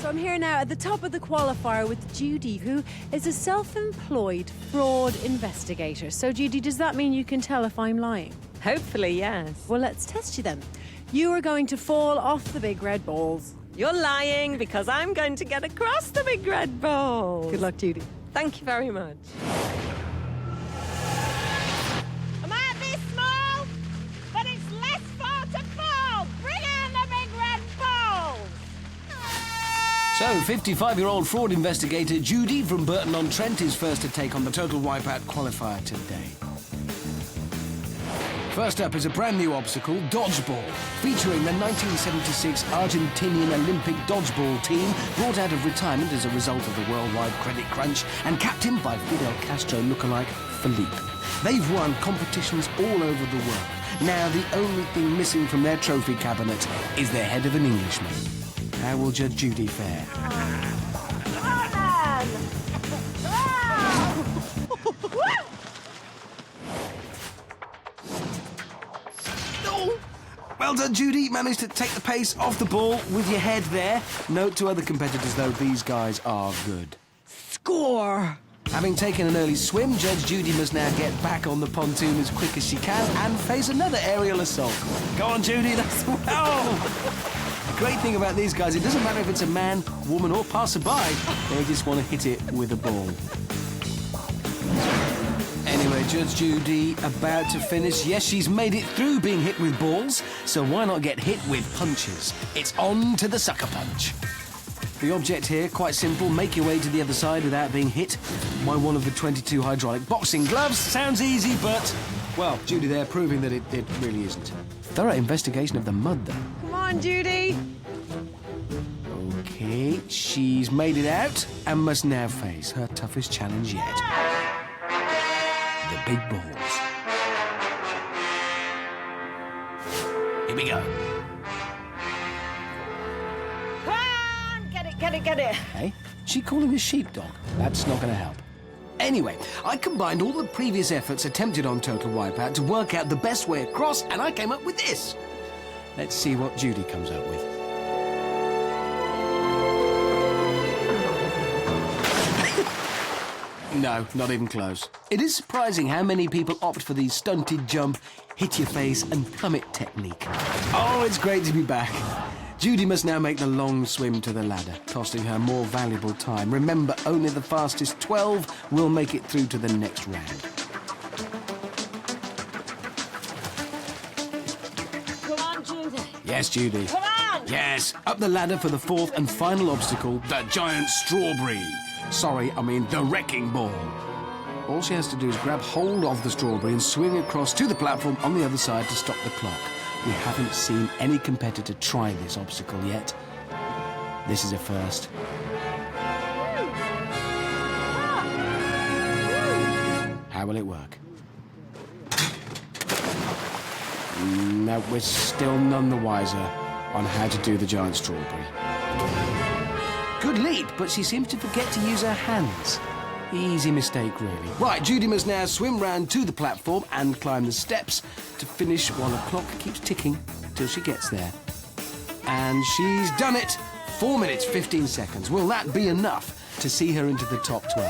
I'm here now at the top of the qualifier with Judy, who is a self-employed fraud investigator. So, Judy, does that mean you can tell if I'm lying? Hopefully, yes. Well, let's test you then. You are going to fall off the big red balls. You're lying because I'm going to get across the big red ball. Good luck, Judy. Thank you very much. I might be small, but it's less far to fall. Bring on the big red balls. So, 55-year-old fraud investigator Judy from Burton-on-Trent is first to take on the Total Wipeout qualifier today. First up is a brand new obstacle, Dodgeball, featuring the 1976 Argentinian Olympic dodgeball team brought out of retirement as a result of the worldwide credit crunch and captained by Fidel Castro lookalike Felipe. They've won competitions all over the world. Now the only thing missing from their trophy cabinet is their head of an Englishman. How will Judge Judy fare? Well done, Judy. Managed to take the pace off the ball with your head there. Note to other competitors, though, these guys are good. Score! Having taken an early swim, Judge Judy must now get back on the pontoon as quick as she can and face another aerial assault. Go on, Judy. That's the... Oh! The great thing about these guys, it doesn't matter if it's a man, woman or passerby. They just want to hit it with a ball. Anyway, Judge Judy about to finish. Yes, she's made it through being hit with balls, so why not get hit with punches? It's on to the sucker punch. The object here, quite simple, make your way to the other side without being hit by one of the 22 hydraulic boxing gloves. Sounds easy, but, well, Judy there proving that it really isn't. Thorough investigation of the mud, though. Come on, Judy. Okay, she's made it out and must now face her toughest challenge yet. The big balls. Here we go. Come on, get it. Hey, she calling a sheepdog? That's not going to help. Anyway, I combined all the previous efforts attempted on Total Wipeout to work out the best way across, and I came up with this. Let's see what Judy comes up with. No, not even close. It is surprising how many people opt for the stunted jump, hit your face and plummet technique. Oh, it's great to be back. Judy must now make the long swim to the ladder, costing her more valuable time. Remember, only the fastest 12 will make it through to the next round. Come on, Judy. Yes, Judy. Come on. Yes, up the ladder for the fourth and final obstacle, the giant strawberry. Sorry, I mean the wrecking ball. All she has to do is grab hold of the strawberry and swing across to the platform on the other side to stop the clock. We haven't seen any competitor try this obstacle yet. This is a first. How will it work? No, we're still none the wiser on how to do the giant strawberry. Good lead, but she seems to forget to use her hands. Easy mistake, really. Right, Judy must now swim round to the platform and climb the steps to finish while the clock keeps ticking till she gets there. And she's done it! 4 minutes, 15 seconds. Will that be enough to see her into the top 12?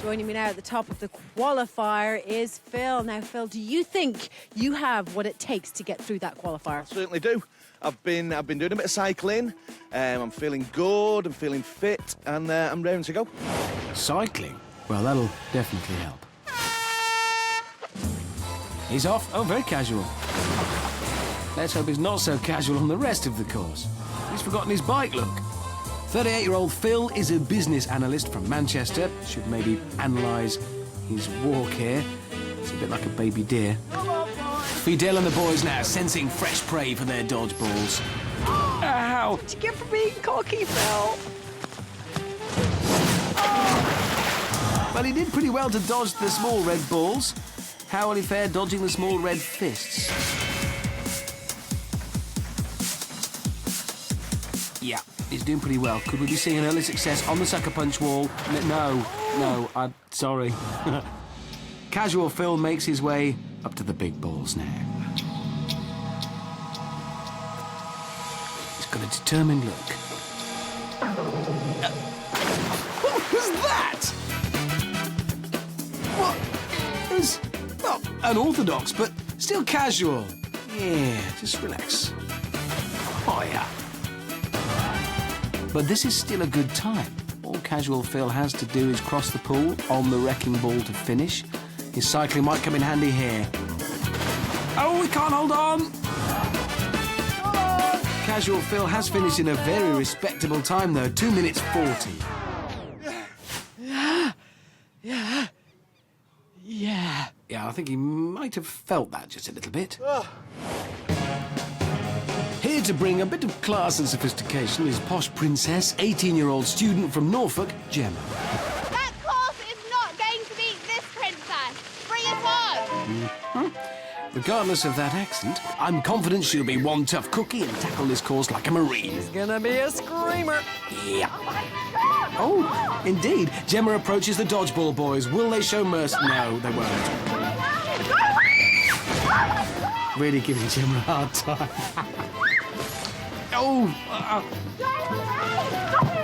Joining me now at the top of the qualifier is Phil. Now, Phil, do you think you have what it takes to get through that qualifier? I certainly do. I've been doing a bit of cycling. I'm feeling good. I'm feeling fit, and I'm ready to go. Cycling? Well, that'll definitely help. He's off. Oh, very casual. Let's hope he's not so casual on the rest of the course. He's forgotten his bike, look. 38-year-old Phil is a business analyst from Manchester. Should maybe analyse his walk here. It's a bit like a baby deer. Fidel and the boys now sensing fresh prey for their dodgeballs. Ow! What'd you get for being cocky, Phil? Well, he did pretty well to dodge the small red balls. How will he fare dodging the small red fists? Yeah, he's doing pretty well. Could we be seeing an early success on the sucker punch wall? No, I'm sorry. Casual Phil makes his way up to the big balls now. He's got and a determined look. What was that? What? It was, well, unorthodox, but still casual. Yeah, just relax. Oh, yeah. But this is still a good time. All casual Phil has to do is cross the pool on the wrecking ball to finish. His cycling might come in handy here. Oh, we can't hold on! Casual Phil has finished in a very respectable time, though. 2 minutes 40. Yeah, I think he might have felt that just a little bit. Here to bring a bit of class and sophistication is posh princess, 18-year-old student from Norfolk, Gemma. That course is not going to beat this princess. Bring it on. Regardless of that accent, I'm confident she'll be one tough cookie and tackle this course like a marine. He's gonna be a screamer. Yeah. Oh, indeed. Gemma approaches the Dodgeball boys. Will they show mercy? No, they won't. Really giving Gemma a hard time.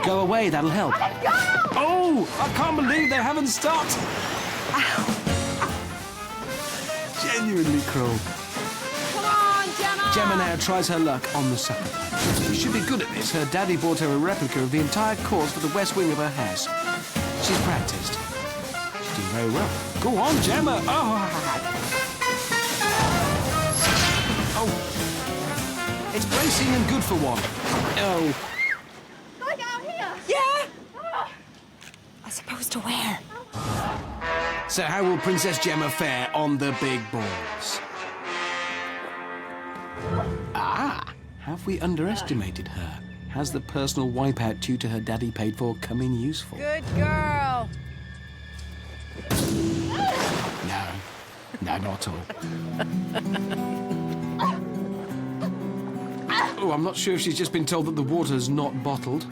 Go away, that'll help. Oh, I can't believe they haven't stopped. Genuinely cruel. Come on, Gemma. Gemma now tries her luck on the sucker. She should be good at this. Her daddy bought her a replica of the entire course for the west wing of her house. She's practiced. She's doing very well. Go on, Gemma. Oh, it's bracing and good for one. Oh. Can I get out here? Yeah. I suppose to where? So how will Princess Gemma fare on the big balls? Ah, have we underestimated her? Has the personal wipeout tutor her daddy paid for come in useful? Good girl. No, not at all. Oh, I'm not sure if she's just been told that the water's not bottled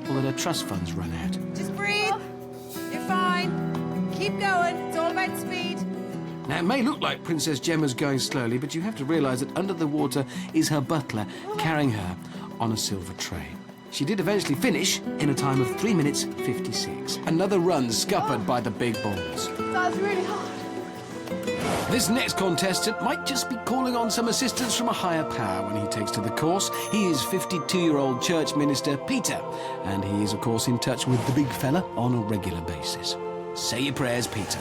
or that her trust funds run out. Just breathe. You're fine. Keep going. It's all about speed. Now, it may look like Princess Gemma's going slowly, but you have to realise that under the water is her butler carrying her on a silver tray. She did eventually finish in a time of 3 minutes 56. Another run scuppered by the big balls. That's really hard. This next contestant might just be calling on some assistance from a higher power when he takes to the course. He is 52-year-old church minister Peter, and he is, of course, in touch with the big fella on a regular basis. Say your prayers, Peter.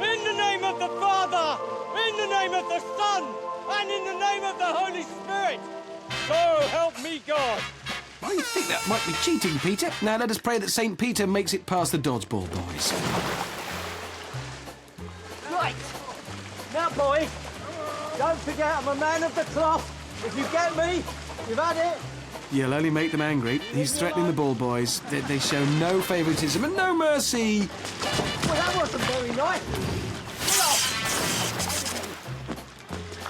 In the name of the Father, in the name of the Son, and in the name of the Holy Spirit, so help me God. I think that might be cheating, Peter. Now let us pray that St. Peter makes it past the Dodgeball boys. Right. Now, boy, don't forget I'm a man of the cloth. If you get me, you've had it. You'll only make them angry. He's threatening the ball boys. They show no favouritism and no mercy. Well, that wasn't very nice.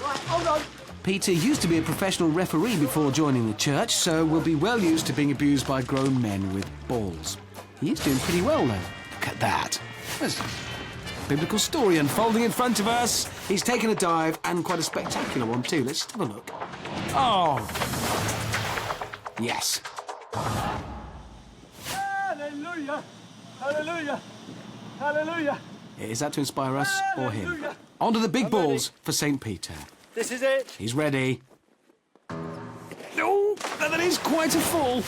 Right, hold on. Peter used to be a professional referee before joining the church, so will be well used to being abused by grown men with balls. He is doing pretty well, though. Look at that. There's a biblical story unfolding in front of us. He's taken a dive, and quite a spectacular one, too. Let's have a look. Oh. Yes. Hallelujah. Hallelujah. Hallelujah. Is that to inspire us or him? On to the big balls for St. Peter. This is it. He's ready. Oh, that is quite a fall.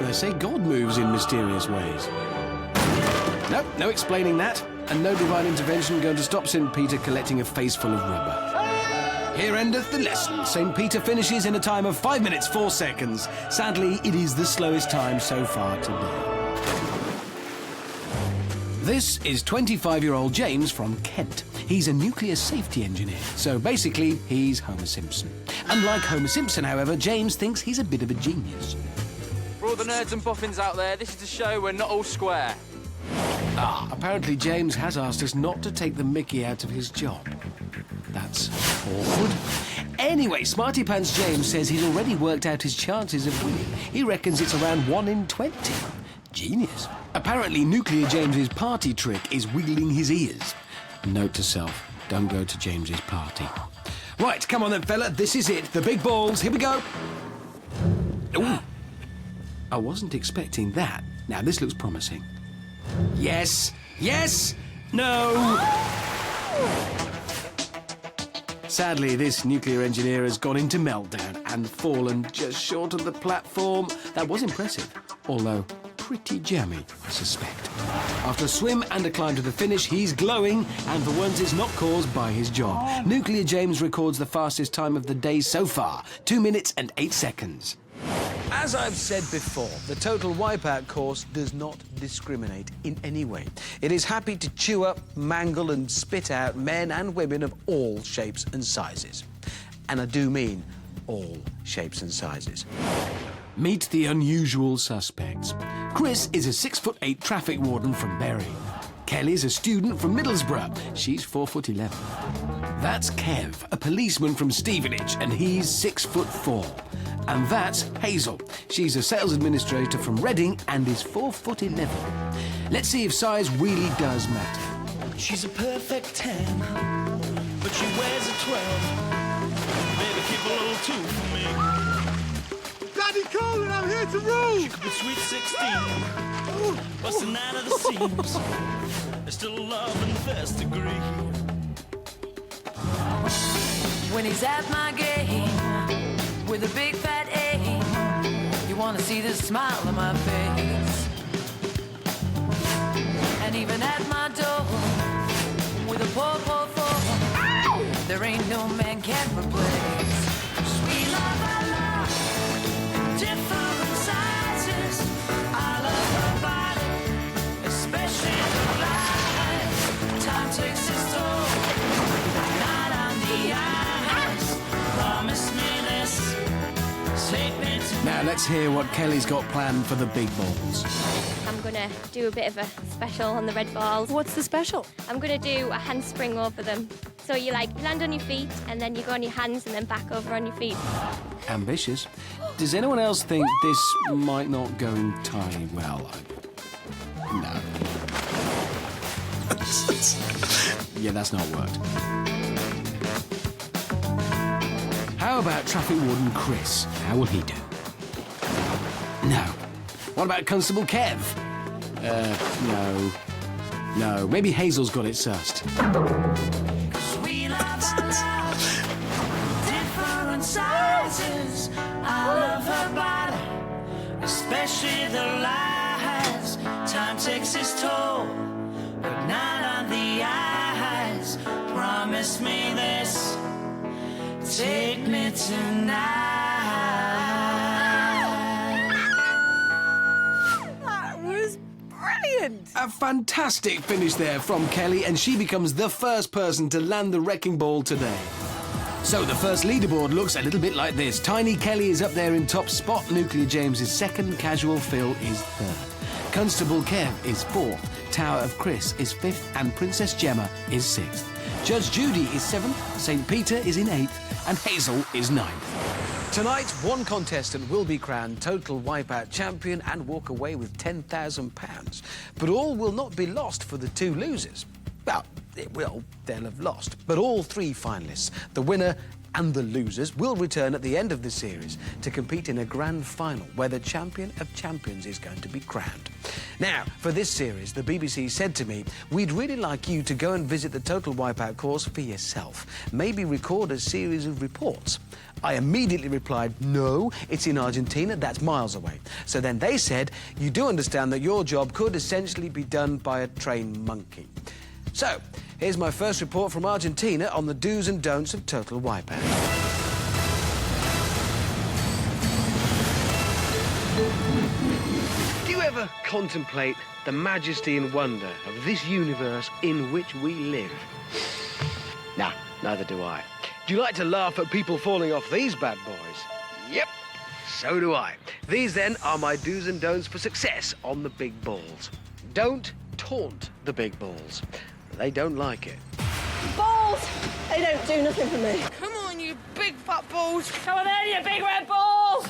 They say God moves in mysterious ways. Nope, no explaining that. And no divine intervention going to stop St. Peter collecting a face full of rubber. Here endeth the lesson. St. Peter finishes in a time of 5 minutes 4 seconds. Sadly, it is the slowest time so far today. This is 25-year-old James from Kent. He's a nuclear safety engineer, so basically, he's Homer Simpson. Unlike Homer Simpson, however, James thinks he's a bit of a genius. For all the nerds and boffins out there, this is to show we're not all square. Apparently James has asked us not to take the mickey out of his job. That's awkward. Anyway, Smarty Pants James says he's already worked out his chances of winning. He reckons it's around 1 in 20. Genius. Apparently, Nuclear James's party trick is wiggling his ears. Note to self, don't go to James's party. Right, come on then, fella, this is it. The big balls, here we go. Ooh. I wasn't expecting that. Now, this looks promising. Yes! Yes! No! Sadly, this nuclear engineer has gone into meltdown and fallen just short of the platform. That was impressive, although pretty jammy, I suspect. After a swim and a climb to the finish, he's glowing, and for once it's not caused by his job. Nuclear James records the fastest time of the day so far, 2 minutes and 8 seconds. As I've said before, the Total Wipeout course does not discriminate in any way. It is happy to chew up, mangle and spit out men and women of all shapes and sizes. And I do mean all shapes and sizes. Meet the unusual suspects. Chris is a 6'8" traffic warden from Bury. Kelly's a student from Middlesbrough. She's 4'11". That's Kev, a policeman from Stevenage, and he's 6'4". And that's Hazel. She's a sales administrator from Reading and is 4'11". Let's see if size really does matter. She's a perfect 10, but she wears a 12. Baby, keep a little 2 for me. Daddy Colin, I'm here to rule! She could be sweet 16, busting out of the seams. There's still love in the first degree. When he's at my game with a big fat A, you wanna see the smile on my face. And even at my door with a poor four, there ain't no man can replace. Sweet love, I love different sizes. I love her body, especially the light. Time takes its toll, not on the eyes. Promise me this, take me to. Now let's hear what Kelly's got planned for the big balls. I'm gonna do a bit of a special on the red balls. What's the special? I'm gonna do a handspring over them. So you land on your feet and then you go on your hands and then back over on your feet. Ambitious. Does anyone else think this might not go entirely well? No. Yeah, that's not worked. How about traffic warden Chris? How will he do? No. What about Constable Kev? No. No, maybe Hazel's got it sussed. Sweet love, I love different sizes. I love her body, especially the lies. Time takes its toll, but not on the eyes. Promise me this, take me tonight. That was brilliant. A fantastic finish there from Kelly, and she becomes the first person to land the wrecking ball today. So the first leaderboard looks a little bit like this. Tiny Kelly is up there in top spot, Nuclear James is second, Casual Phil is third. Constable Kev is fourth, Tower of Chris is fifth, and Princess Gemma is sixth. Judge Judy is seventh, St. Peter is in eighth, and Hazel is ninth. Tonight, one contestant will be crowned Total Wipeout champion and walk away with £10,000. But all will not be lost for the two losers. Well, it will. They'll have lost. But all three finalists, the winner and the losers, will return at the end of the series to compete in a grand final where the champion of champions is going to be crowned. Now, for this series, the BBC said to me, we'd really like you to go and visit the Total Wipeout course for yourself. Maybe record a series of reports. I immediately replied, no, it's in Argentina, that's miles away. So then they said, you do understand that your job could essentially be done by a trained monkey. So, here's my first report from Argentina on the do's and don'ts of Total Wipeout. Do you ever contemplate the majesty and wonder of this universe in which we live? Nah, neither do I. Do you like to laugh at people falling off these bad boys? Yep, so do I. These, then, are my do's and don'ts for success on the big balls. Don't taunt the big balls. They don't like it. Balls! They don't do nothing for me. Come on, you big fat balls. Come on then, you big red balls!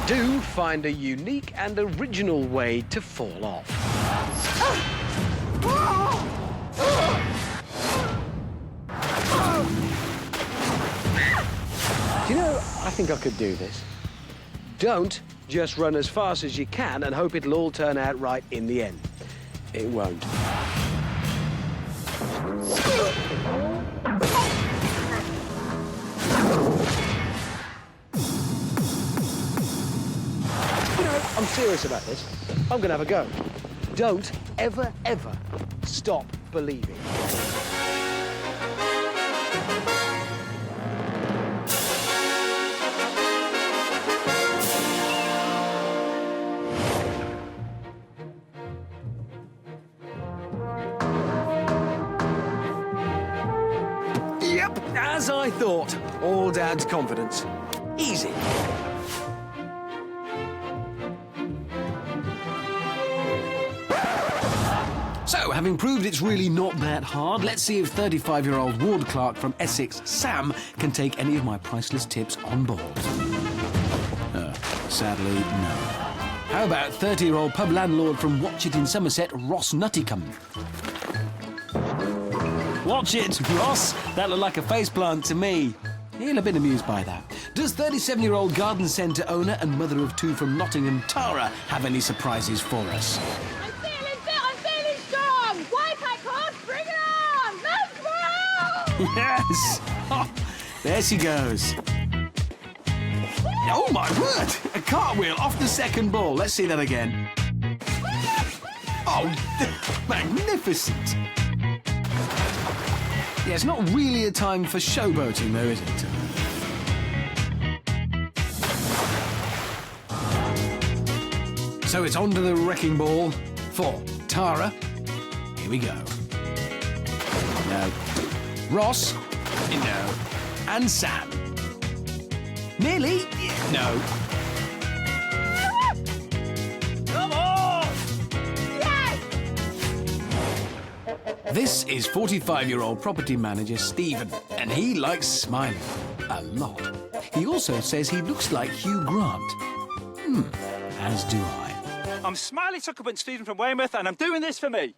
Do find a unique and original way to fall off. Do think I could do this. Don't just run as fast as you can and hope it'll all turn out right in the end. It won't. I'm serious about this. I'm gonna have a go. Don't ever, ever stop believing. Yep, as I thought. All Dad's confidence. Easy. So, having proved it's really not that hard, let's see if 35-year-old ward clerk from Essex, Sam, can take any of my priceless tips on board. Sadly, no. How about 30-year-old pub landlord from Watchet in Somerset, Ross Nutticum? Watch it, Ross! That looked like a faceplant to me. He'll have been amused by that. Does 37-year-old garden centre owner and mother of two from Nottingham, Tara, have any surprises for us? Yes! Oh, there she goes. Oh, my word! A cartwheel off the second ball. Let's see that again. Oh, magnificent! Yeah, it's not really a time for showboating, though, is it? So it's on to the wrecking ball for Tara. Here we go. No. Ross? No. And Sam? Nearly? No. Come on! Yes! This is 45-year-old property manager Stephen, and he likes smiling a lot. He also says he looks like Hugh Grant. As do I. I'm Smiley Suckerbutt Stephen from Weymouth, and I'm doing this for me.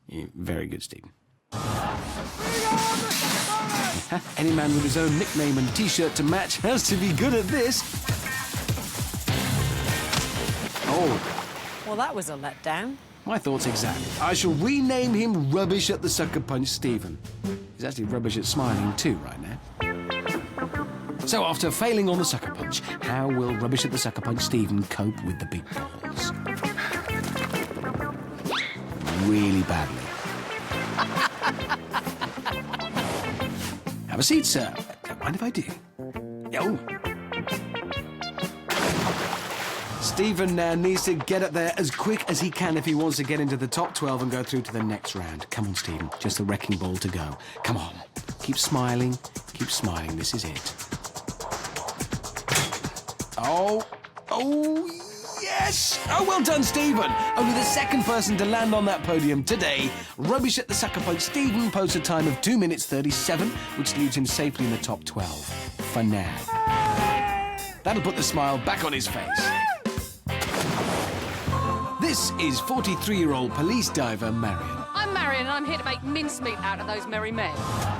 Yeah, very good, Stephen. Any man with his own nickname and T-shirt to match has to be good at this. Oh. Well, that was a letdown. My thoughts exactly. I shall rename him Rubbish at the Sucker Punch Stephen. He's actually rubbish at smiling too right now. So after failing on the Sucker Punch, how will Rubbish at the Sucker Punch Stephen cope with the big balls? Really badly. Have a seat, sir. Don't mind if I do. Oh. Stephen now needs to get up there as quick as he can if he wants to get into the top 12 and go through to the next round. Come on, Stephen. Just a wrecking ball to go. Come on. Keep smiling. Keep smiling. This is it. Oh. Oh, yes! Oh, well done, Stephen. Only the second person to land on that podium today. Rubbish at the Sucker Punch Stephen posts a time of 2 minutes 37, which leaves him safely in the top 12. For now. That'll put the smile back on his face. This is 43-year-old police diver Marion. I'm Marion, and I'm here to make mincemeat out of those merry men.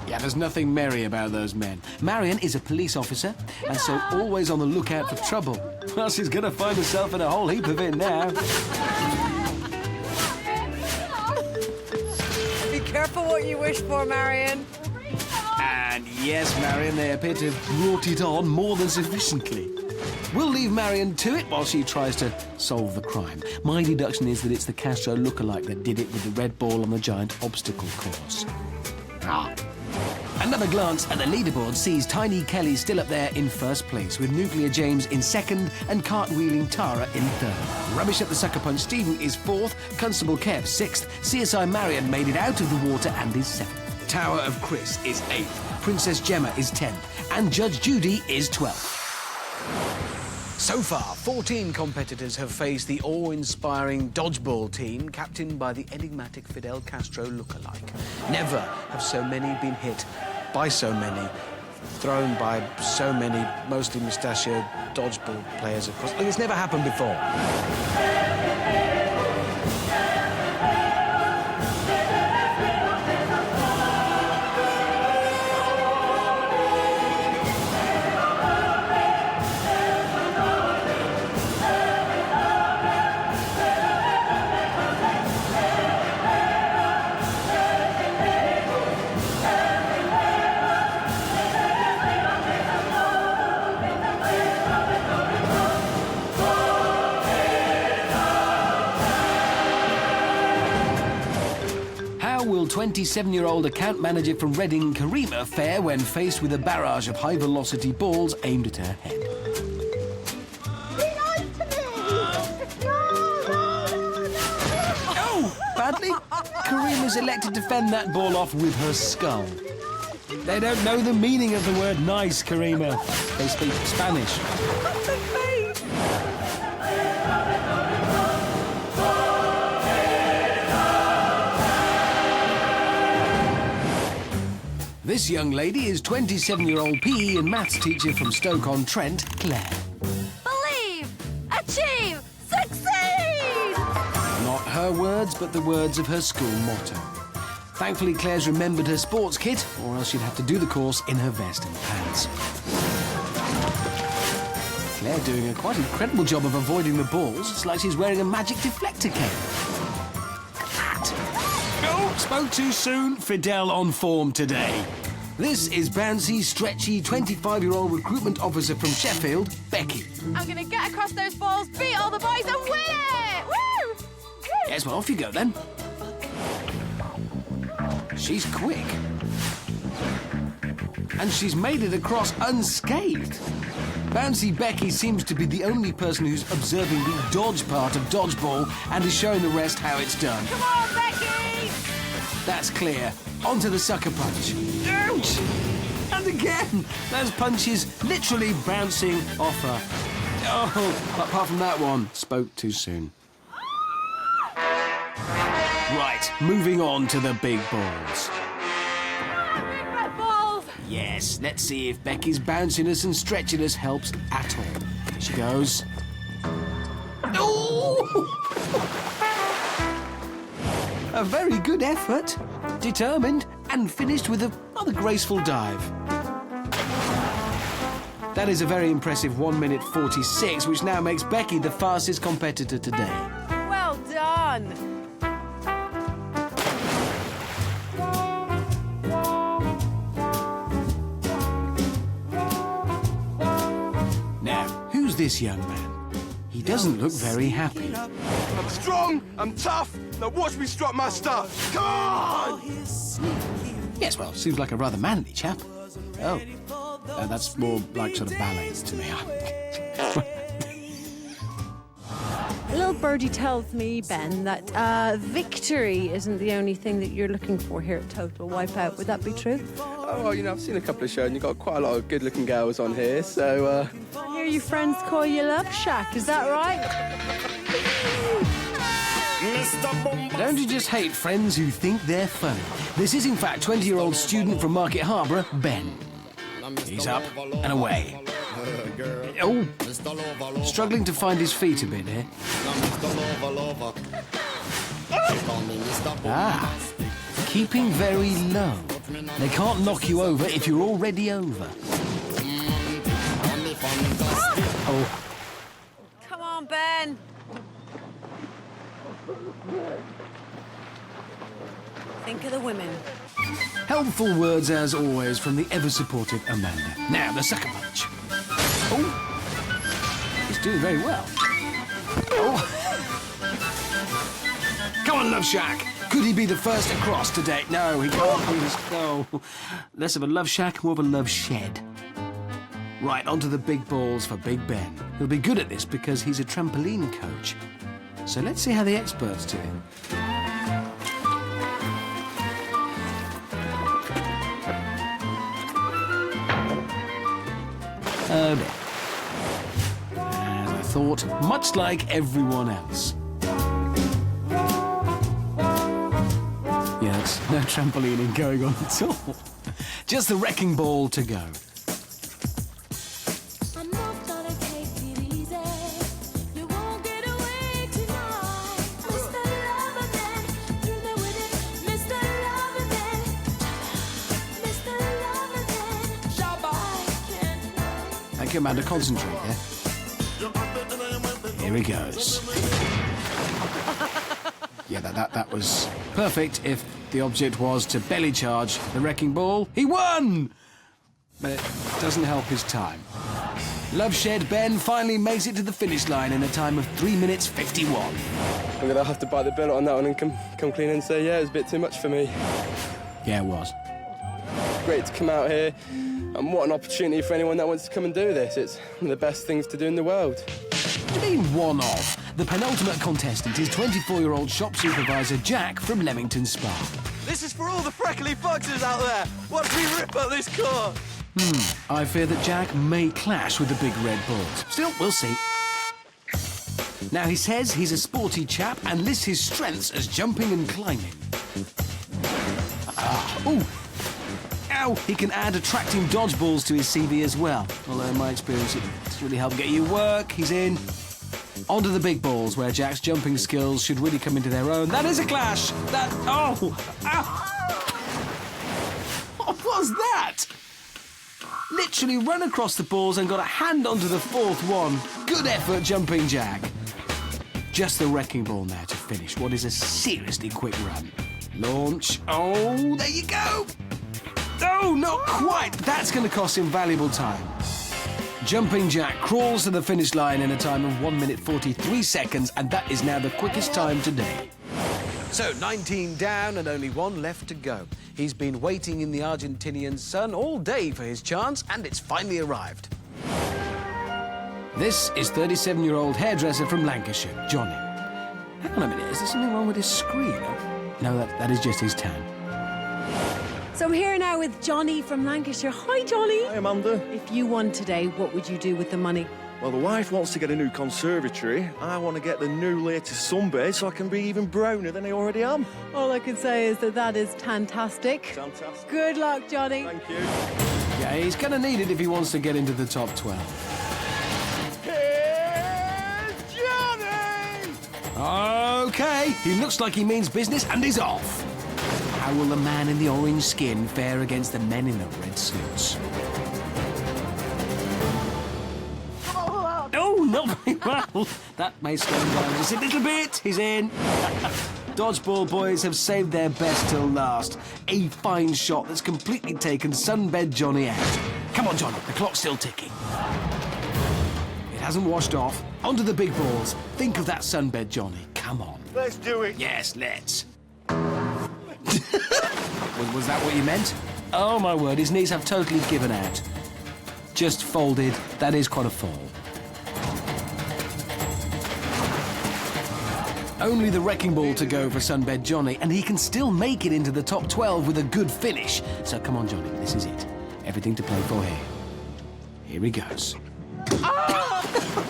Yeah, there's nothing merry about those men. Marion is a police officer, and so always on the lookout for trouble. Well, she's gonna find herself in a whole heap of it now. Be careful what you wish for, Marion. And yes, Marion, they appear to have brought it on more than sufficiently. We'll leave Marion to it while she tries to solve the crime. My deduction is that it's the Castro lookalike that did it with the red ball on the giant obstacle course. Another glance at the leaderboard sees Tiny Kelly still up there in first place, with Nuclear James in second and Cartwheeling Tara in third. Rubbish at the Sucker Punch Stephen is fourth, Constable Kev sixth, CSI Marion made it out of the water and is seventh. Tower of Chris is eighth, Princess Gemma is 10th, and Judge Judy is 12th. So far, 14 competitors have faced the awe-inspiring Dodgeball team, captained by the enigmatic Fidel Castro lookalike. Never have so many been hit by so many, thrown by so many, mostly mustachioed dodgeball players, of course. It's never happened before. will 27-year-old account manager from Reading, Karima, fare when faced with a barrage of high-velocity balls aimed at her head? Oh, badly? Karima's elected to fend that ball off with her skull. They don't know the meaning of the word nice, Karima. They speak Spanish. This young lady is 27-year-old PE and maths teacher from Stoke-on-Trent, Claire. Believe, achieve, succeed! Not her words, but the words of her school motto. Thankfully, Claire's remembered her sports kit, or else she'd have to do the course in her vest and pants. Claire doing a quite incredible job of avoiding the balls. It's like she's wearing a magic deflector cape. Oh, spoke too soon. Fidel on form today. This is bouncy, stretchy, 25-year-old recruitment officer from Sheffield, Becky. I'm going to get across those balls, beat all the boys and win it! Woo! Yes, well, off you go then. She's quick. And she's made it across unscathed. Bouncy Becky seems to be the only person who's observing the dodge part of Dodgeball and is showing the rest how it's done. Come on, Becky! That's clear. Onto the sucker punch. Ouch! And again, those punches literally bouncing off her. Oh, apart from that one, spoke too soon. Right, moving on to the big balls. Red balls! Yes, let's see if Becky's bounciness and stretchiness helps at all. Here she goes. Ooh! A very good effort. Determined and finished with a rather graceful dive. That is a very impressive 1 minute 46, which now makes Becky the fastest competitor today. Well done. Now, who's this young man? He doesn't look very happy. I'm strong, I'm tough. Now watch me strut my stuff. Come on! Yes, well, seems like a rather manly chap. Oh, that's more like sort of ballet to me. A little birdie tells me, Ben, that victory isn't the only thing that you're looking for here at Total Wipeout. Would that be true? Oh, well, you know, I've seen a couple of shows and you've got quite a lot of good-looking girls on here, so, I hear your friends call you Love Shack, is that right? Don't you just hate friends who think they're funny? This is, in fact, 20-year-old student from Market Harbour, Ben. He's up and away. Oh, struggling to find his feet a bit here. Ah, keeping very low. They can't knock you over if you're already over. Oh. Come on, Ben. Think of the women. Helpful words, as always, from the ever-supportive Amanda. Now, the sucker punch. Oh, he's doing very well. Oh. Come on, Love Shack. Could he be the first across today? No, he can't be. No. Less of a Love Shack, more of a Love Shed. Right, onto the big balls for Big Ben. He'll be good at this because he's a trampoline coach. So let's see how the experts do it. Oh dear. As I thought, much like everyone else. Yeah, there's no trampolining going on at all. Just the wrecking ball to go. Thank you, Amanda. Concentrate, yeah? Here he goes. Yeah, that was perfect if the object was to belly charge the wrecking ball. He won! But it doesn't help his time. Loveshed Ben finally makes it to the finish line in a time of 3 minutes 51. I'm going to have to bite the bullet on that one and come clean and say, yeah, it was a bit too much for me. Yeah, it was. Great to come out here, and what an opportunity for anyone that wants to come and do this. It's one of the best things to do in the world. What do you mean one of? The penultimate contestant is 24-year-old shop supervisor Jack from Leamington Spa. This is for all the freckly foxes out there. Watch me rip up this car. I fear that Jack may clash with the big red balls. Still, we'll see. Now, he says he's a sporty chap and lists his strengths as jumping and climbing. Ooh. Ow! He can add attracting dodgeballs to his CV as well. Although, in my experience, it's really helped get you work. He's in. Onto the big balls, where Jack's jumping skills should really come into their own. That is a clash! That... Oh! Ow! What was that? Literally run across the balls and got a hand onto the fourth one. Good effort, jumping Jack. Just the wrecking ball now to finish what is a seriously quick run. Launch. Oh, there you go! Oh, not quite! That's going to cost him valuable time. Jumping Jack crawls to the finish line in a time of 1 minute 43 seconds, and that is now the quickest time today. So, 19 down and only one left to go. He's been waiting in the Argentinian sun all day for his chance, and it's finally arrived. This is 37-year-old hairdresser from Lancashire, Johnny. Hang on a minute, is there something wrong with his screen? No, that is just his tan. So I'm here now with Johnny from Lancashire. Hi, Johnny. Hi, Amanda. If you won today, what would you do with the money? Well, the wife wants to get a new conservatory. I want to get the new latest sunbed so I can be even browner than I already am. All I can say is that is fantastic. Fantastic. Good luck, Johnny. Thank you. Yeah, he's going to need it if he wants to get into the top 12. Here's Johnny! OK, he looks like he means business and is off. How will the man in the orange skin fare against the men in the red suits? Oh, not very well. That may slow him down just a little bit. He's in. Dodgeball boys have saved their best till last. A fine shot that's completely taken Sunbed Johnny out. Come on, Johnny, the clock's still ticking. It hasn't washed off. Onto the big balls. Think of that Sunbed, Johnny. Come on. Let's do it. Yes, let's. Was that what you meant? Oh, my word, his knees have totally given out. Just folded. That is quite a fall. Only the wrecking ball to go for Sunbed Johnny, and he can still make it into the top 12 with a good finish. So come on, Johnny, this is it. Everything to play for here. Here he goes. Oh,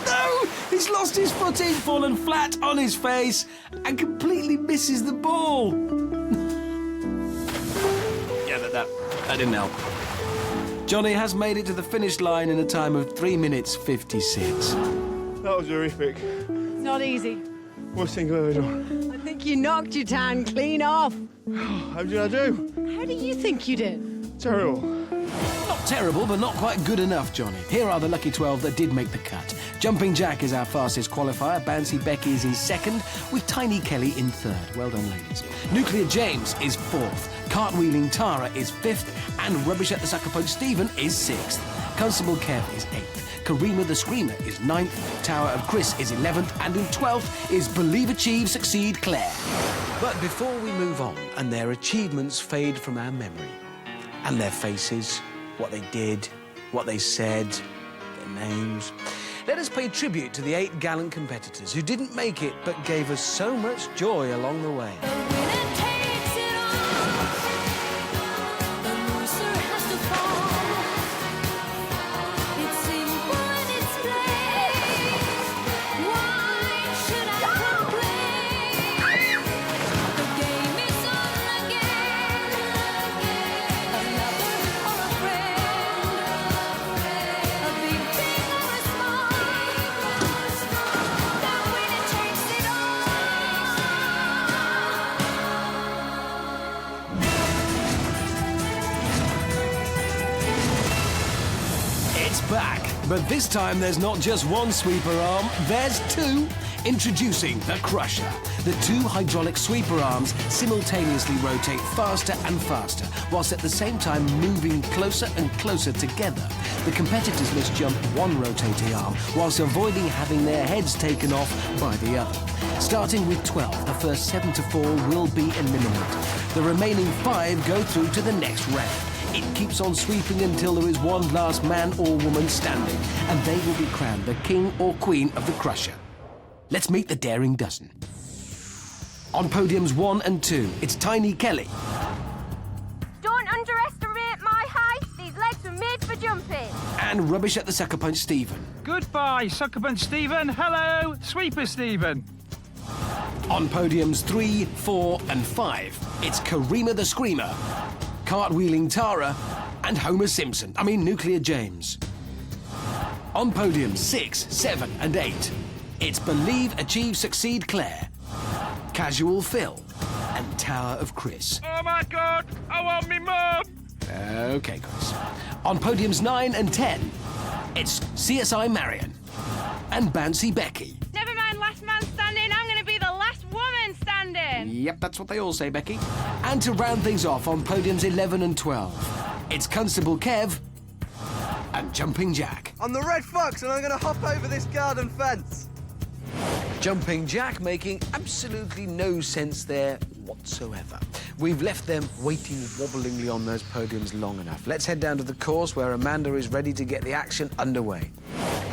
no! He's lost his footing, fallen flat on his face, and completely misses the ball. Yeah, that didn't help. Johnny has made it to the finish line in a time of 3 minutes 56. That was horrific. It's not easy. Worst thing I've ever done. I think you knocked your tan clean off. How did I do? How do you think you did? Terrible. Not terrible, but not quite good enough, Johnny. Here are the lucky 12 that did make the cut. Jumping Jack is our fastest qualifier. Bouncy Becky is in second, with Tiny Kelly in third. Well done, ladies. Nuclear James is fourth. Cartwheeling Tara is fifth. And Rubbish at the Sucker Punch Stephen is sixth. Constable Kev is eighth. Karima the Screamer is 9th, Tower of Chris is 11th, and in 12th is Believe, Achieve, Succeed Claire. But before we move on and their achievements fade from our memory, and their faces, what they did, what they said, their names, let us pay tribute to the 8 gallant competitors who didn't make it but gave us so much joy along the way. Back, but this time there's not just one sweeper arm, there's 2. Introducing the Crusher, The two hydraulic sweeper arms simultaneously rotate faster and faster, whilst at the same time moving closer and closer together. The competitors must jump one rotating arm, whilst avoiding having their heads taken off by the other. Starting with 12, the first 7 to fall will be eliminated. The remaining 5 go through to the next round. It keeps on sweeping until there is one last man or woman standing, and they will be crowned the king or queen of the crusher. Let's meet the daring dozen. On podiums 1 and 2, it's Tiny Kelly. Don't underestimate my height. These legs were made for jumping. And Rubbish at the Sucker Punch Stephen. Goodbye, Sucker Punch Stephen. Hello, Sweeper Stephen. On podiums 3, 4 and 5, it's Karima the Screamer, Cartwheeling Tara, and Homer Simpson. Nuclear James. On podiums 6, 7 and 8, it's Believe, Achieve, Succeed Claire, Casual Phil, and Tower of Chris. Oh my God, I want me mum. Okay, Chris. On podiums 9 and 10, it's CSI Marion and Bouncy Becky. Never mind last man standing, I'm going to be the last woman standing. Yep, that's what they all say, Becky. And to round things off on podiums 11 and 12, it's Constable Kev and Jumping Jack. I'm the Red Fox and I'm going to hop over this garden fence. Jumping Jack making absolutely no sense there whatsoever. We've left them waiting wobblingly on those podiums long enough. Let's head down to the course where Amanda is ready to get the action underway.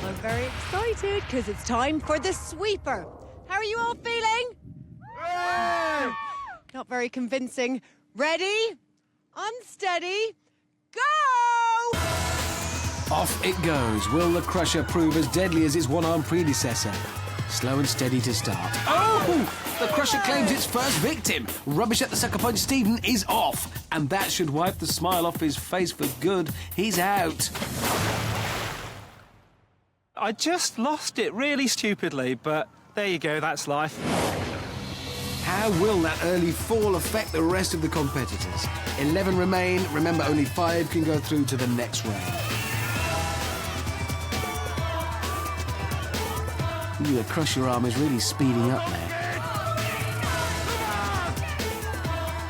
I'm very excited because it's time for the sweeper. How are you all feeling? Not very convincing. Ready? Unsteady. Go! Off it goes. Will the crusher prove as deadly as its one-armed predecessor? Slow and steady to start. Oh! The crusher claims its first victim. Rubbish at the Sucker Punch Stephen is off. And that should wipe the smile off his face for good. He's out. I just lost it really stupidly, but there you go, that's life. How will that early fall affect the rest of the competitors? 11 remain. Remember, only 5 can go through to the next round. Ooh, the crusher arm is really speeding up there.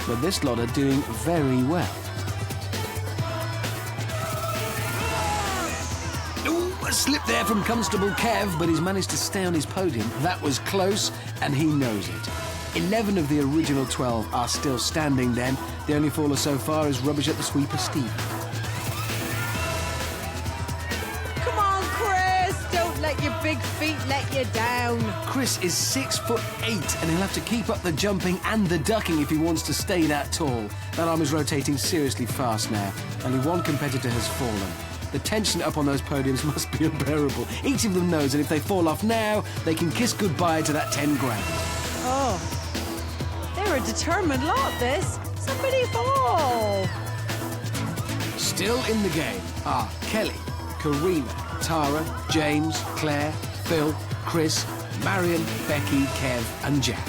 But this lot are doing very well. Ooh, a slip there from Constable Kev, but he's managed to stay on his podium. That was close, and he knows it. 11 of the original 12 are still standing then. The only faller so far is Rubbish at the Sweeper Steve. Come on, Chris! Don't let your big feet let you down. Chris is 6'8", and he'll have to keep up the jumping and the ducking if he wants to stay that tall. That arm is rotating seriously fast now. Only one competitor has fallen. The tension up on those podiums must be unbearable. Each of them knows that if they fall off now, they can kiss goodbye to that 10 grand. Oh, they're a determined lot, this. Somebody fall. Still in the game are Kelly, Karima, Tara, James, Claire, Phil, Chris, Marion, Becky, Kev and Jack.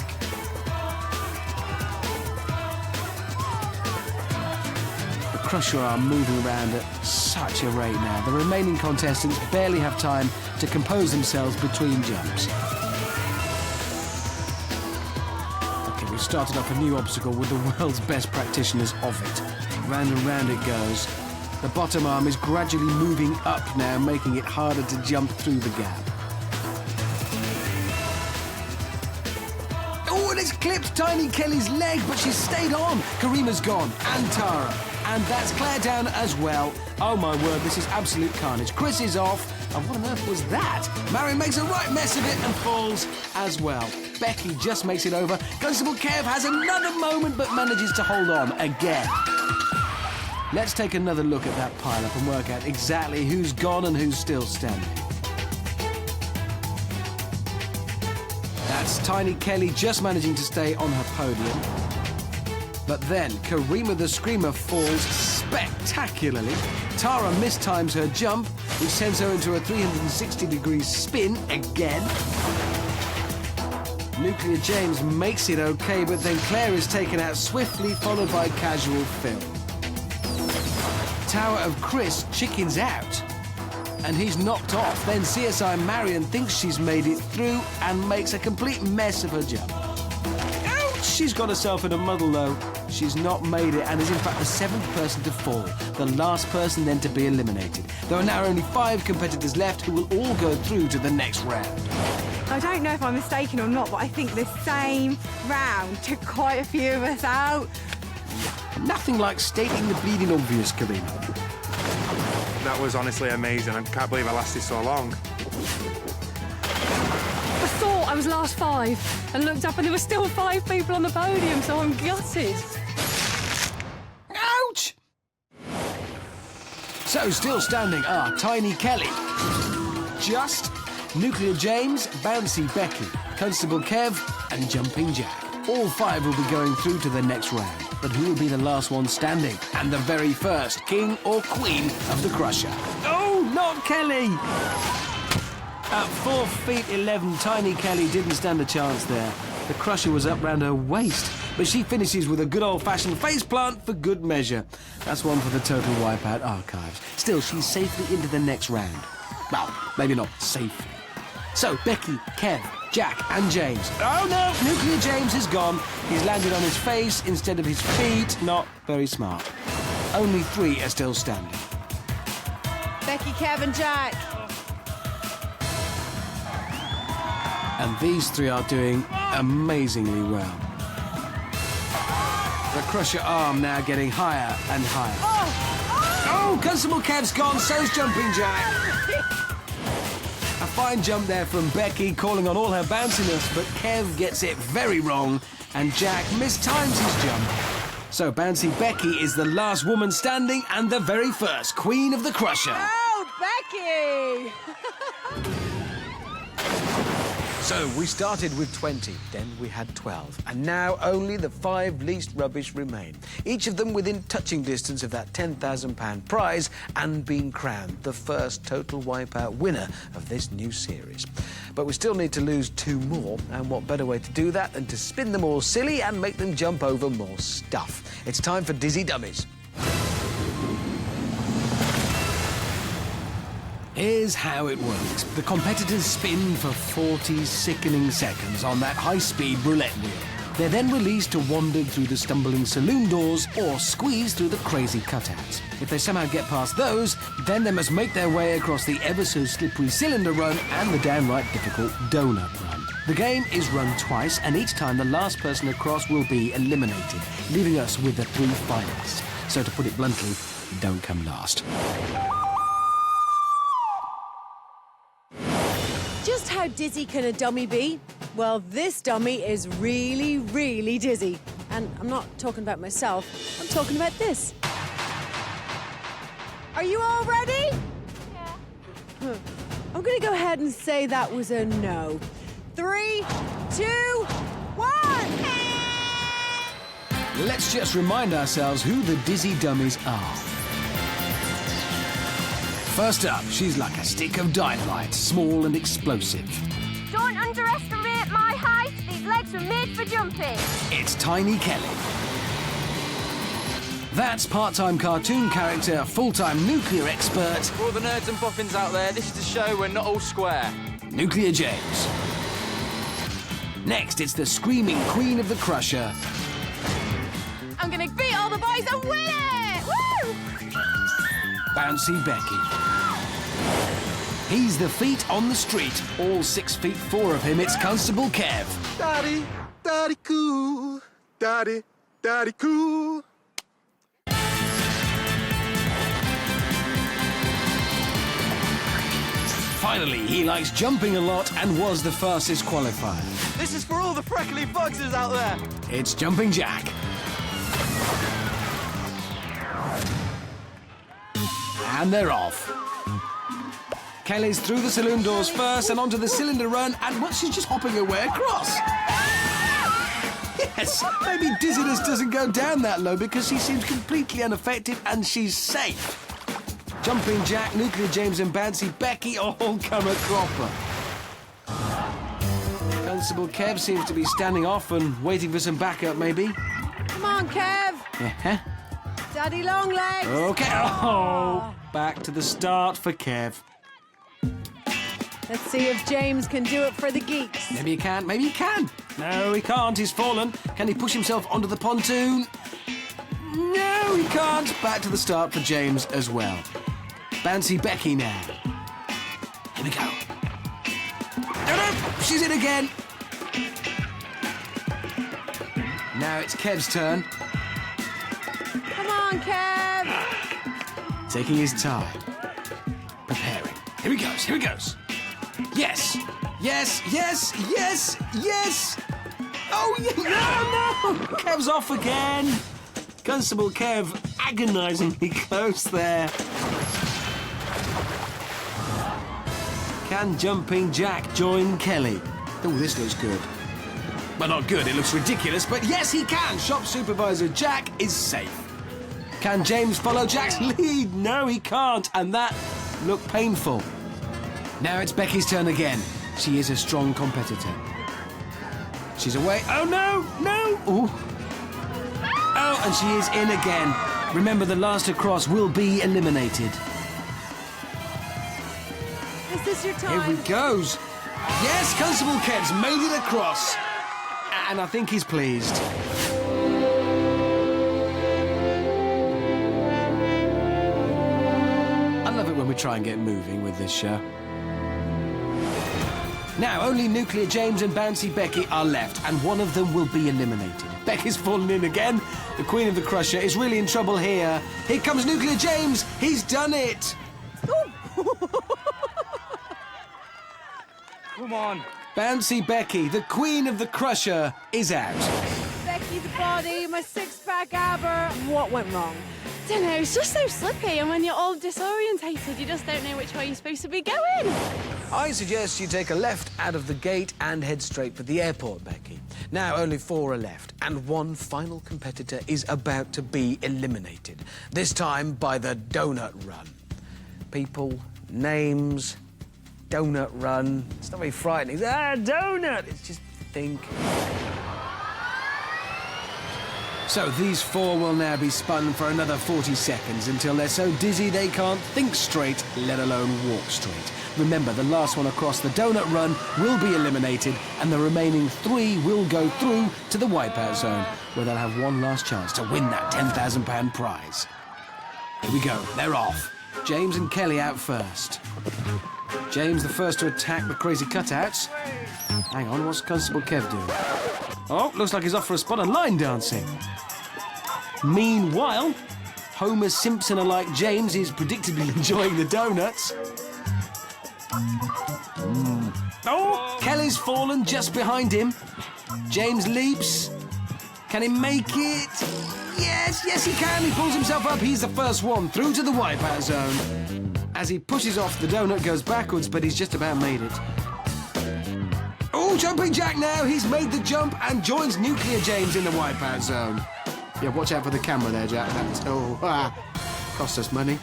The crusher are moving around at such a rate now. The remaining contestants barely have time to compose themselves between jumps. Okay, we've started off a new obstacle with the world's best practitioners of it. Round and round it goes. The bottom arm is gradually moving up now, making it harder to jump through the gap. Oh, and it's clipped Tiny Kelly's leg, but she's stayed on. Karima's gone, and Tara. And that's Claire down as well. Oh my word, this is absolute carnage. Chris is off. And what on earth was that? Marion makes a right mess of it and falls as well. Becky just makes it over. Constable Kev has another moment but manages to hold on again. Let's take another look at that pile-up and work out exactly who's gone and who's still standing. That's Tiny Kelly just managing to stay on her podium. But then Karima the Screamer falls spectacularly. Tara mistimes her jump, which sends her into a 360-degree spin again. Nuclear James makes it okay, but then Claire is taken out swiftly, followed by Casual Phil. Tower of Chris chickens out, and he's knocked off. Then CSI Marion thinks she's made it through and makes a complete mess of her jump. She's got herself in a muddle, though. She's not made it and is in fact the 7th person to fall, the last person then to be eliminated. There are now only 5 competitors left who will all go through to the next round. I don't know if I'm mistaken or not, but I think the same round took quite a few of us out. Nothing like stating the bleeding obvious, Karina. That was honestly amazing. I can't believe I lasted so long. I thought I was last 5 and looked up and there were still 5 people on the podium, so I'm gutted. Ouch! So, still standing are Tiny Kelly, Just, Nuclear James, Bouncy Becky, Constable Kev and Jumping Jack. All 5 will be going through to the next round. But who will be the last one standing? And the very first king or queen of the Crusher? Oh, not Kelly! At 4 feet 11, Tiny Kelly didn't stand a chance there. The Crusher was up round her waist, but she finishes with a good old-fashioned faceplant for good measure. That's one for the Total Wipeout archives. Still, she's safely into the next round. Well, maybe not safely. So, Becky, Kev, Jack and James. Oh no, Nuclear James is gone. He's landed on his face instead of his feet. Not very smart. Only 3 are still standing. Becky, Kev and Jack. And these 3 are doing amazingly well. The Crusher arm now getting higher and higher. Oh, Constable Kev's gone, so's Jumping Jack. A fine jump there from Becky, calling on all her bounciness, but Kev gets it very wrong, and Jack mistimes his jump. So Bouncy Becky is the last woman standing and the very first queen of the Crusher. Oh, Becky! So we started with 20, then we had 12, and now only the 5 least rubbish remain, each of them within touching distance of that £10,000 prize and being crowned the first Total Wipeout winner of this new series. But we still need to lose 2 more, and what better way to do that than to spin them all silly and make them jump over more stuff. It's time for Dizzy Dummies. Here's how it works. The competitors spin for 40 sickening seconds on that high-speed roulette wheel. They're then released to wander through the stumbling saloon doors or squeeze through the crazy cutouts. If they somehow get past those, then they must make their way across the ever-so-slippery cylinder run and the downright difficult donut run. The game is run twice, and each time the last person across will be eliminated, leaving us with the 3 finalists. So to put it bluntly, don't come last. Just how dizzy can a dummy be? Well, this dummy is really, really dizzy. And I'm not talking about myself, I'm talking about this. Are you all ready? Yeah. I'm gonna go ahead and say that was a no. 3, 2, 1! Let's just remind ourselves who the dizzy dummies are. First up, she's like a stick of dynamite, small and explosive. Don't underestimate my height. These legs were made for jumping. It's Tiny Kelly. That's part-time cartoon character, full-time nuclear expert. For all the nerds and boffins out there, this is to show we're not all square. Nuclear James. Next, it's the screaming queen of the Crusher. I'm gonna beat all the boys and win it! Woo! Bouncy Becky. He's the feet on the street. All 6 feet 4 of him, it's Constable Kev. Daddy, daddy cool. Daddy, daddy cool. Finally, he likes jumping a lot and was the fastest qualifier. This is for all the freckly foxes out there. It's Jumping Jack. And they're off. Kelly's through the saloon doors first and onto the cylinder run, and what, she's just hopping her way across. Yes, maybe dizziness doesn't go down that low because she seems completely unaffected and she's safe. Jumping Jack, Nuclear James and Bouncy Becky all come a cropper. Constable Kev seems to be standing off and waiting for some backup, maybe. Come on, Kev. Yeah. Daddy Longlegs. Okay. Oh, back to the start for Kev. Let's see if James can do it for the geeks. Maybe he can, maybe he can. No, he can't. He's fallen. Can he push himself onto the pontoon? No, he can't. Back to the start for James as well. Bouncy Becky now. Here we go. No, she's in again. Now it's Kev's turn. Come on, Kev. Taking his time. Preparing. Here he goes, here he goes. Yes, yes, yes, yes, yes. Oh, no, no. Kev's off again. Constable Kev agonisingly close there. Can Jumping Jack join Kelly? Oh, this looks good. Well, not good, it looks ridiculous, but yes, he can. Shop Supervisor Jack is safe. Can James follow Jack's lead? No, he can't, and that looked painful. Now it's Becky's turn again. She is a strong competitor. She's away. Oh, no, no. Ooh. Oh, and she is in again. Remember, the last across will be eliminated. Is this your time? Here he goes. Yes, Constable Kev's made it across. And I think he's pleased. I love it when we try and get moving with this show. Now, only Nuclear James and Bouncy Becky are left, and one of them will be eliminated. Becky's fallen in again. The Queen of the Crusher is really in trouble here. Here comes Nuclear James. He's done it. Come on. Bouncy Becky, the Queen of the Crusher, is out. Becky the body, my six-pack abber. What went wrong? Don't know, it's just so slippy, and when you're all disorientated, you just don't know which way you're supposed to be going. I suggest you take a left out of the gate and head straight for the airport, Becky. Now only 4 are left, and one final competitor is about to be eliminated. This time by the donut run. People, names, donut run. It's not very frightening. Donut! It's just think. So these 4 will now be spun for another 40 seconds until they're so dizzy they can't think straight, let alone walk straight. Remember, the last one across the donut run will be eliminated, and the remaining 3 will go through to the Wipeout zone, where they'll have one last chance to win that £10,000 prize. Here we go, they're off. James and Kelly out first. James the first to attack the crazy cutouts. Hang on, what's Constable Kev doing? Oh, looks like he's off for a spot of line dancing. Meanwhile, Homer Simpson-alike James is predictably enjoying the donuts. Oh, Kelly's fallen just behind him. James leaps. Can he make it? Yes, yes he can. He pulls himself up. He's the first one through to the Wipeout zone. As he pushes off, the donut goes backwards, but he's just about made it. Oh, Jumping Jack now. He's made the jump and joins Nuclear James in the Wipeout zone. Yeah, watch out for the camera there, Jack. Cost us money.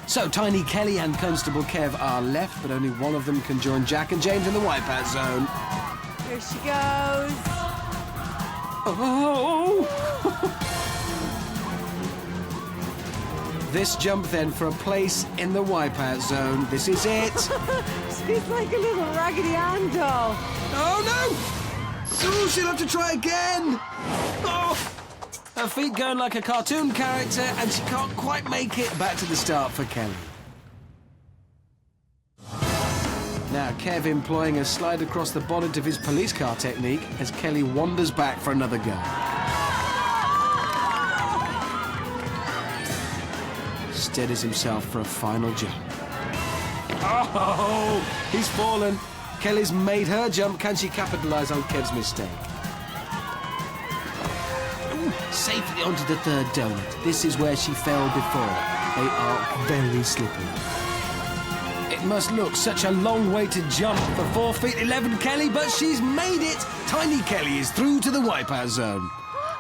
So, Tiny Kelly and Constable Kev are left, but only one of them can join Jack and James in the Wipeout zone. Here she goes. Oh! This jump then for a place in the Wipeout zone. This is it. She's like a little Raggedy Ann doll. Oh, no! Oh, she'll have to try again. Oh! Her feet going like a cartoon character, and she can't quite make it. Back to the start for Kelly. Now, Kev employing a slide across the bonnet of his police car technique as Kelly wanders back for another go. Steadies himself for a final jump. Oh, he's fallen. Kelly's made her jump. Can she capitalise on Kev's mistake? Ooh, safely onto the third donut. This is where she fell before. They are very slippery. It must look such a long way to jump for 4 feet 11 Kelly, but she's made it. Tiny Kelly is through to the Wipeout zone.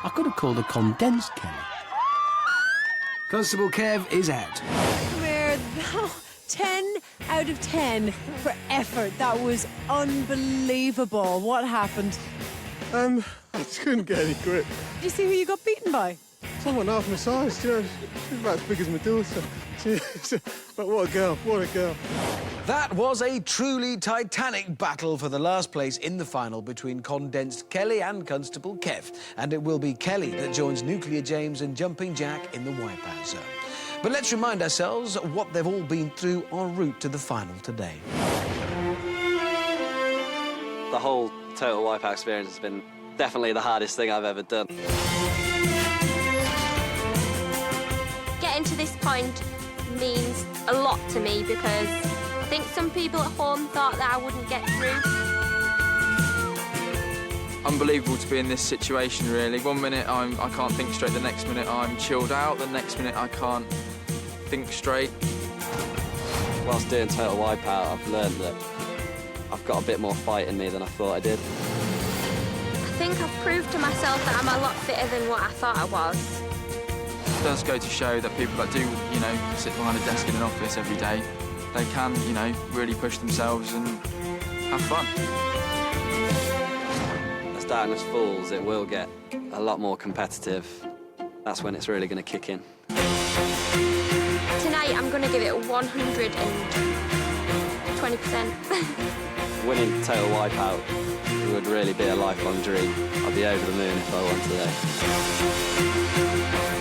I could have called her Condensed Kelly. Constable Kev is out. Come here. 10 out of 10 for effort. That was unbelievable. What happened? I just couldn't get any grip. Did you see who you got beaten by? someone half my size, you know. She's about as big as my daughter. But what a girl, what a girl. That was a truly titanic battle for the last place in the final between Condensed Kelly and Constable Kev. And it will be Kelly that joins Nuclear James and Jumping Jack in the Wipeout zone. But let's remind ourselves what they've all been through en route to the final today. The whole total Wipeout experience has been definitely the hardest thing I've ever done. Getting to this point means a lot to me because I think some people at home thought that I wouldn't get through. Unbelievable to be in this situation, really. 1 minute I can't think straight, the next minute I'm chilled out, the next minute I can't think straight. Whilst doing total Wipeout, I've learned that I've got a bit more fight in me than I thought I did. I think I've proved to myself that I'm a lot fitter than what I thought I was. It does go to show that people that do, you know, sit behind a desk in an office every day, they can, you know, really push themselves and have fun. As darkness falls, it will get a lot more competitive. That's when it's really going to kick in. Tonight I'm going to give it 120%. Winning total Wipeout would really be a lifelong dream. I'd be over the moon if I won today.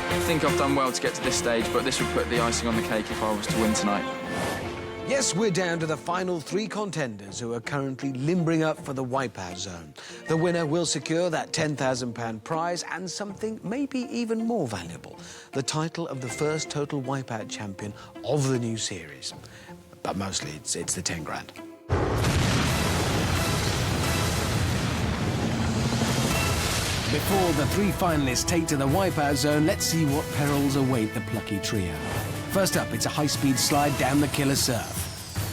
I think I've done well to get to this stage, but this would put the icing on the cake if I was to win tonight. Yes, we're down to the final 3 contenders who are currently limbering up for the Wipeout zone. The winner will secure that £10,000 prize and something maybe even more valuable, the title of the first total Wipeout champion of the new series. But mostly it's the 10 grand. Before the 3 finalists take to the Wipeout zone, let's see what perils await the plucky trio. First up, it's a high-speed slide down the killer surf.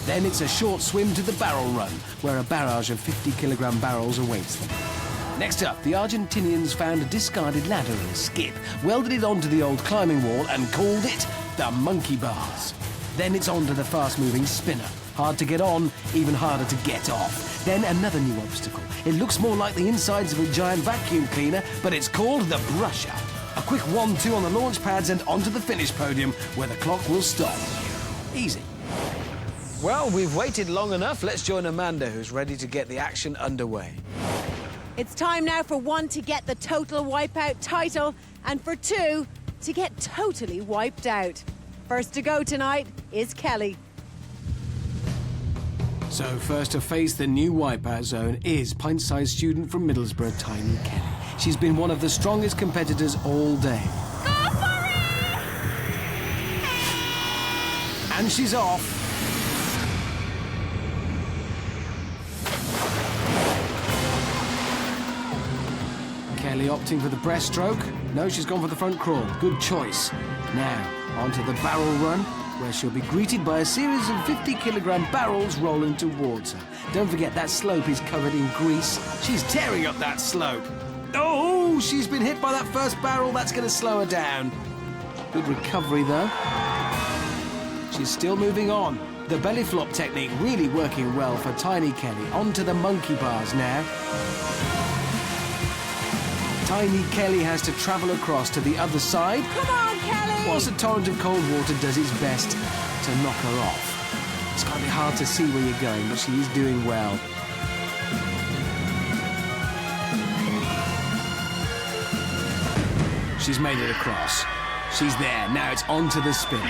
Then it's a short swim to the barrel run, where a barrage of 50-kilogram barrels awaits them. Next up, the Argentinians found a discarded ladder in a skip, welded it onto the old climbing wall and called it the monkey bars. Then it's on to the fast-moving spinner. Hard to get on, even harder to get off. Then another new obstacle. It looks more like the insides of a giant vacuum cleaner, but it's called the brusher. A quick 1-2 on the launch pads and onto the finish podium, where the clock will stop. Easy. Well, we've waited long enough. Let's join Amanda, who's ready to get the action underway. It's time now for 1 to get the total Wipeout title and for 2 to get totally wiped out. First to go tonight is Kelly. So first to face the new Wipeout zone is pint-sized student from Middlesbrough, Tiny Kelly. She's been one of the strongest competitors all day. Go for it! And she's off. Kelly opting for the breaststroke. No, she's gone for the front crawl. Good choice. Now, onto the barrel run, where she'll be greeted by a series of 50-kilogram barrels rolling towards her. Don't forget that slope is covered in grease. She's tearing up that slope. Oh, she's been hit by that first barrel. That's going to slow her down. Good recovery, though. She's still moving on. The belly flop technique really working well for Tiny Kelly. Onto the monkey bars now. Tiny Kelly has to travel across to the other side. Come on, Kelly! Whilst a torrent of cold water does its best to knock her off. It's going to be hard to see where you're going, but she is doing well. She's made it across. She's there. Now it's on to the spin.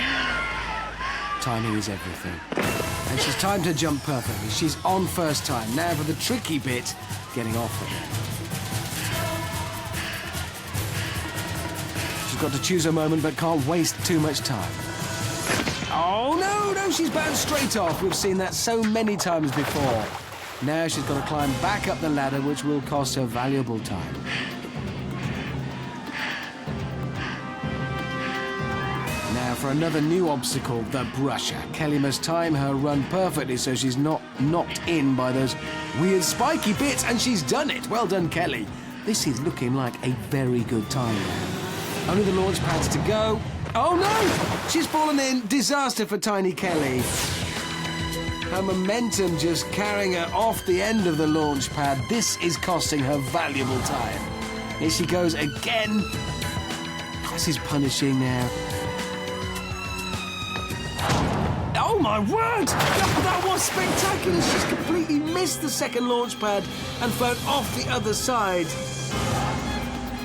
Timing is everything. And she's timed her jump perfectly. She's on first time. Now for the tricky bit, getting off again. She's got to choose her moment, but can't waste too much time. Oh, no, she's bounced straight off. We've seen that so many times before. Now she's got to climb back up the ladder, which will cost her valuable time. Now for another new obstacle, the brusher. Kelly must time her run perfectly so she's not knocked in by those weird spiky bits, and she's done it. Well done, Kelly. This is looking like a very good time now. Only the launch pads to go. Oh, no! She's fallen in. Disaster for Tiny Kelly. Her momentum just carrying her off the end of the launch pad. This is costing her valuable time. Here she goes again. This is punishing now. Oh my word! That was spectacular. She's completely missed the second launch pad and flown off the other side.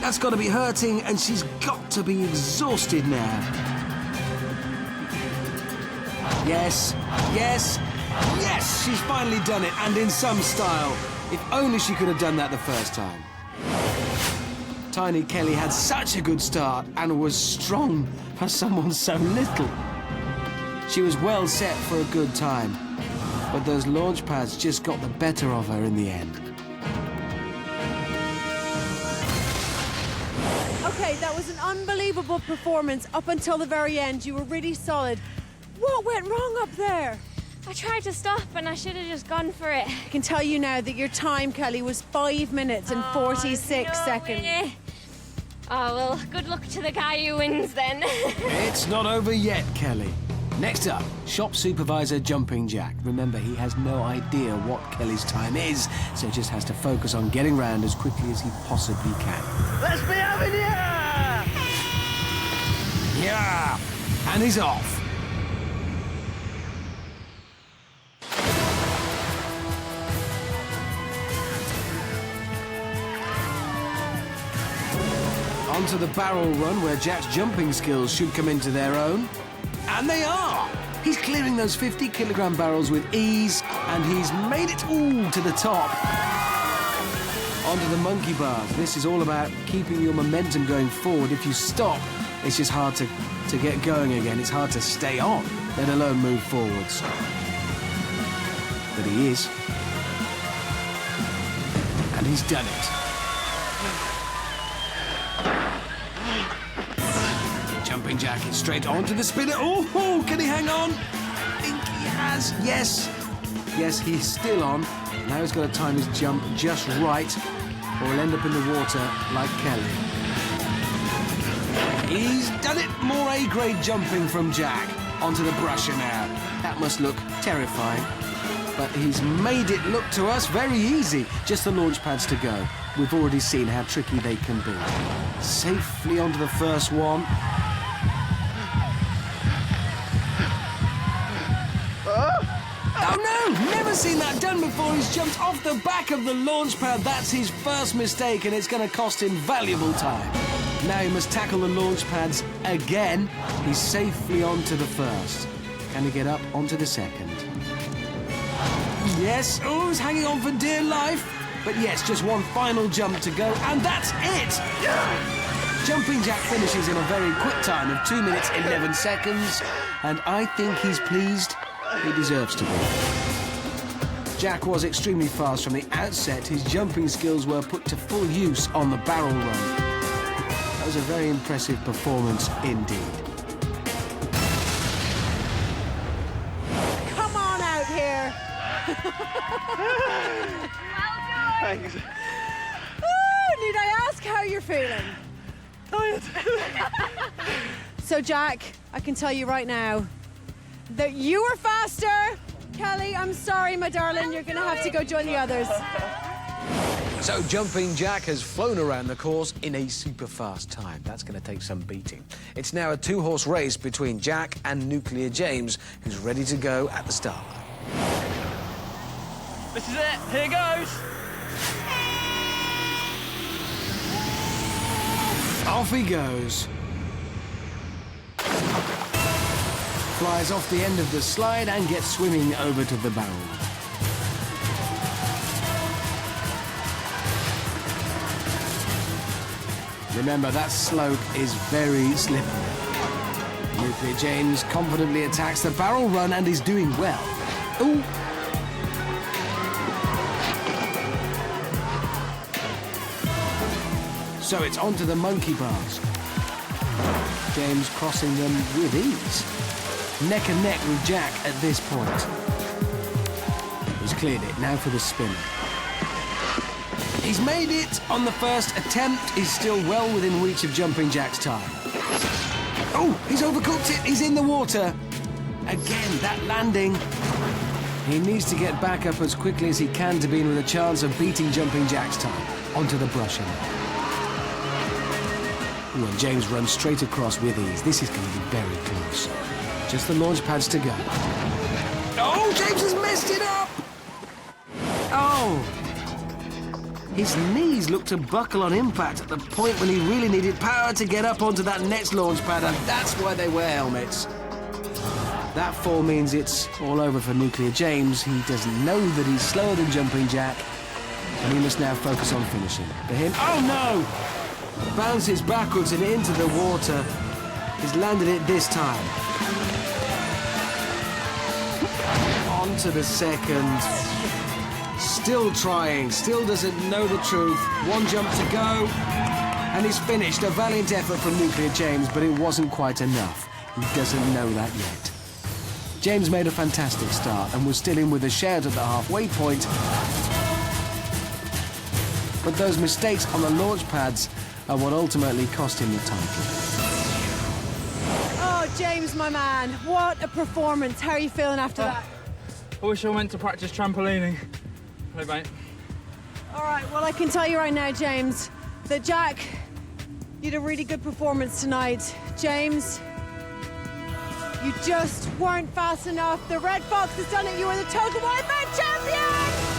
That's got to be hurting, and she's got to be exhausted now. Yes, yes, yes! She's finally done it, and in some style. If only she could have done that the first time. Tiny Kelly had such a good start and was strong for someone so little. She was well set for a good time, but those launch pads just got the better of her in the end. Okay, that was an unbelievable performance up until the very end. You were really solid. What went wrong up there? I tried to stop and I should have just gone for it. I can tell you now that your time, Kelly, was 5 minutes and 46 seconds. Way. Oh, well, good luck to the guy who wins then. It's not over yet, Kelly. Next up, shop supervisor Jumping Jack. Remember, he has no idea what Kelly's time is, so just has to focus on getting round as quickly as he possibly can. Let's be having ya! Yeah! And he's off. Onto the barrel run, where Jack's jumping skills should come into their own. And they are! He's clearing those 50-kilogram barrels with ease, and he's made it all to the top. Onto the monkey bars. This is all about keeping your momentum going forward. If you stop, it's just hard to get going again. It's hard to stay on, let alone move forwards. But he is. And he's done it. Jumping Jack is straight onto the spinner. Oh, can he hang on? I think he has. Yes. Yes, he's still on. Now he's got to time his jump just right, or he'll end up in the water like Kelly. He's done it. More A-grade jumping from Jack. Onto the brusher now. That must look terrifying. But he's made it look to us very easy. Just the launch pads to go. We've already seen how tricky they can be. Safely onto the first one. Oh no! Never seen that done before. He's jumped off the back of the launch pad. That's his first mistake, and it's going to cost him valuable time. Now he must tackle the launch pads again. He's safely onto the first. Can he get up onto the second? Yes. Oh, he's hanging on for dear life. But yes, just one final jump to go, and that's it! Jumping Jack finishes in a very quick time of 2 minutes 11 seconds, and I think he's pleased. He deserves to be. Jack was extremely fast from the outset. His jumping skills were put to full use on the barrel run. That was a very impressive performance indeed. Come on out here. Thanks. Oh, need I ask how you're feeling? Tired. So, Jack, I can tell you right now that you were faster. Kelly, I'm sorry, my darling. You're going to have to go join the others. So Jumping Jack has flown around the course in a super fast time. That's going to take some beating. It's now a two-horse race between Jack and Nuclear James, who's ready to go at the start line. This is it. Here goes. Off he goes. Flies off the end of the slide and gets swimming over to the barrel. Remember, that slope is very slippery. Nuclear James confidently attacks the barrel run and is doing well. Ooh. So it's onto the monkey bars. James crossing them with ease. Neck and neck with Jack at this point. He's cleared it, now for the spin. He's made it on the first attempt. He's still well within reach of Jumping Jack's time. Oh, he's overcooked it. He's in the water. Again, that landing. He needs to get back up as quickly as he can to be in with a chance of beating Jumping Jack's time. Onto the brusher now. Ooh, and James runs straight across with ease. This is going to be very close. Just the launch pads to go. Oh, James has messed it up! Oh! His knees looked to buckle on impact at the point when he really needed power to get up onto that next launch pad, and that's why they wear helmets. That fall means it's all over for Nuclear James. He doesn't know that he's slower than Jumping Jack, and he must now focus on finishing. For him, oh no! Bounces backwards and into the water. He's landed it this time. On to the second. Still trying, still doesn't know the truth. One jump to go, and he's finished. A valiant effort from Nuclear James, but it wasn't quite enough. He doesn't know that yet. James made a fantastic start and was still in with a shout at the halfway point. But those mistakes on the launch pads are what ultimately cost him the title. Oh, James, my man, what a performance. How are you feeling after that? I wish I went to practice trampolining. Hey, mate. All right, well, I can tell you right now, James, that Jack, you had a really good performance tonight. James, you just weren't fast enough. The Red Fox has done it. You are the total Wipeout champion!